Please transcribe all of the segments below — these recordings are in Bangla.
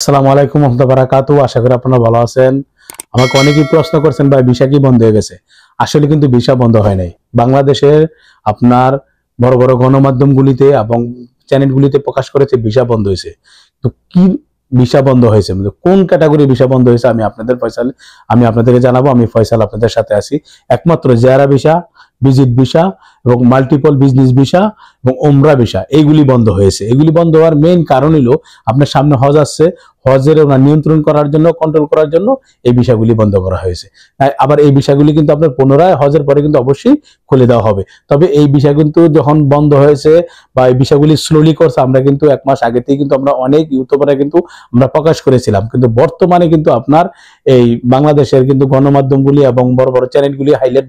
আসসালামু আলাইকুম ওয়া রাহমাতুল্লাহি ওয়া বারাকাতুহু। আশা করি আপনারা ভালো আছেন। আমাকে অনেকেই প্রশ্ন করছেন ভাই ভিসা কি বন্ধ হয়ে গেছে? আসলে কিন্তু ভিসা বন্ধ হয় নাই। বাংলাদেশের আপনার বড় বড় গণমাধ্যমগুলিতে এবং চ্যানেলগুলিতে প্রকাশ করেছে ভিসা বন্ধ হয়েছে। তো কি ভিসা বন্ধ হয়েছে? মানে কোন ক্যাটাগরি ভিসা বন্ধ হয়েছে আমি আপনাদেরকে জানাবো। আমি ফয়সাল আপনাদের সাথে আছি। একমাত্র জিয়ারা ভিসা, ভিজিট ভিসা এবং মাল্টিপল বিজনেস ভিসা এবং ওমরা ভিসা এইগুলি বন্ধ হয়েছে। এগুলি বন্ধ হওয়ার মেইন কারণ হলো আপনার সামনে হজ আসছে, হজের নিয়ন্ত্রণ করার জন্য, কন্ট্রোল করার জন্য এই বিষয়গুলি বন্ধ করা হয়েছে। আবার এই বিষয়গুলি কিন্তু আপনার পুনরায় হজের পরে কিন্তু অবশ্যই খুলে দেওয়া হবে। তবে এই বিষয় কিন্তু যখন বন্ধ হয়েছে বা এই বিষয়গুলি স্লোলি করছে, আমরা কিন্তু 1 মাস আগে থেকে কিন্তু আমরা অনেক ইউটিউবারে কিন্তু আমরা প্রকাশ করেছিলাম। কিন্তু বর্তমানে কিন্তু আপনার এই বাংলাদেশের কিন্তু গণমাধ্যমগুলি এবং বড় বড় চ্যানেলগুলি হাইলাইট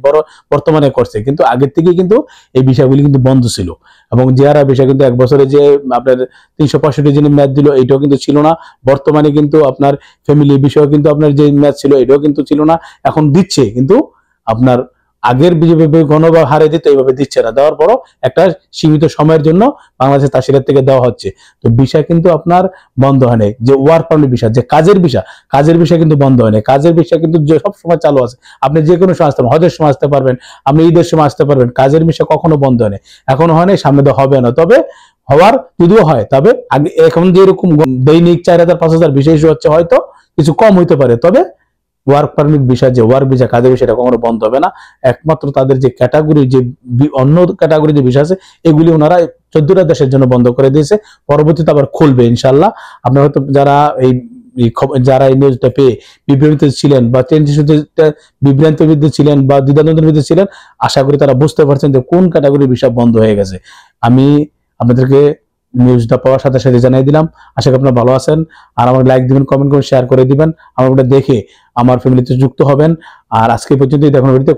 বর্তমানে করছে, কিন্তু আগের থেকে কিন্তু এই বিষয়গুলি কিন্তু বন্ধ ছিল। এবং জিয়ারা বিষয় কিন্তু 1 বছরে যে আপনার 365 দিনের মেয়াদ দিল, এটাও কিন্তু ছিল না। বর্তমানে কিন্তু আপনার ফ্যামিলি বিষয় কিন্তু আপনার যে ম্যাচ ছিল এটাও কিন্তু ছিল না। এখন দিচ্ছে, কিন্তু আপনার আগের যেভাবে গণভাবে হারে দিত এইভাবে দিচ্ছে না। দেওয়ার পরও একটা সীমিত সময়ের জন্য বাংলাদেশের তাসিরাত থেকে দেওয়া হচ্ছে। তো বিষয় কিন্তু আপনার বন্ধ হয় নাই। যে ওয়ার্ক পারমিট বিষয়, যে কাজের বিষয় কিন্তু বন্ধ হয় নাই। কাজের বিষয় কিন্তু সব সময় চালু আছে। আপনি যে কোনো সময় আসতে পারবেন, হজের সময় আসতে পারবেন, আপনি ঈদের সময় আসতে পারবেন। কাজের বিষয় কখনো বন্ধ হয় নাই, এখনো হয় নাই, সামনে তো হবে না। তবে হওয়ার যদিও হয়, তবে আগে এখন যেরকম দৈনিক 4000-5000 বিষয় হচ্ছে, হয়তো কিছু কম হইতে পারে। তবে ওয়ার্ক পারমিট বিষয়, যে ওয়ার্ক ভিসা, কাজের বিষয়টা কখনো বন্ধ হবে না। একমাত্র তাদের যে ক্যাটাগরি, যে অন্য ক্যাটাগরি যে বিষয় আছে, এগুলি ওনারা 14টা দেশের জন্য বন্ধ করে দিয়েছে। পরবর্তীতে আবার খুলবে ইনশাল্লাহ। আপনারা হয়তো যারা এই যারা এই নিউজটা পেয়ে বিভ্রান্ত ছিলেন বা বিভ্রান্তের মধ্যে ছিলেন বা দ্বিধাদ্বন্দ্বের মধ্যে ছিলেন, আশা করি তারা বুঝতে পারছেন যে কোন ক্যাটাগরির বিষয় বন্ধ হয়ে গেছে। আমি আপনাদেরকে নিউজটা পাওয়ার সাথে সাথে জানিয়ে দিলাম। আশা করি আপনারা ভালো আছেন। আর আমাকে লাইক দিবেন, কমেন্ট করে শেয়ার করে দিবেন। আমার ওটা দেখে আমার ফ্যামিলিতে যুক্ত হবেন। আর আজকে পর্যন্ত দেখুন ভিডিওতে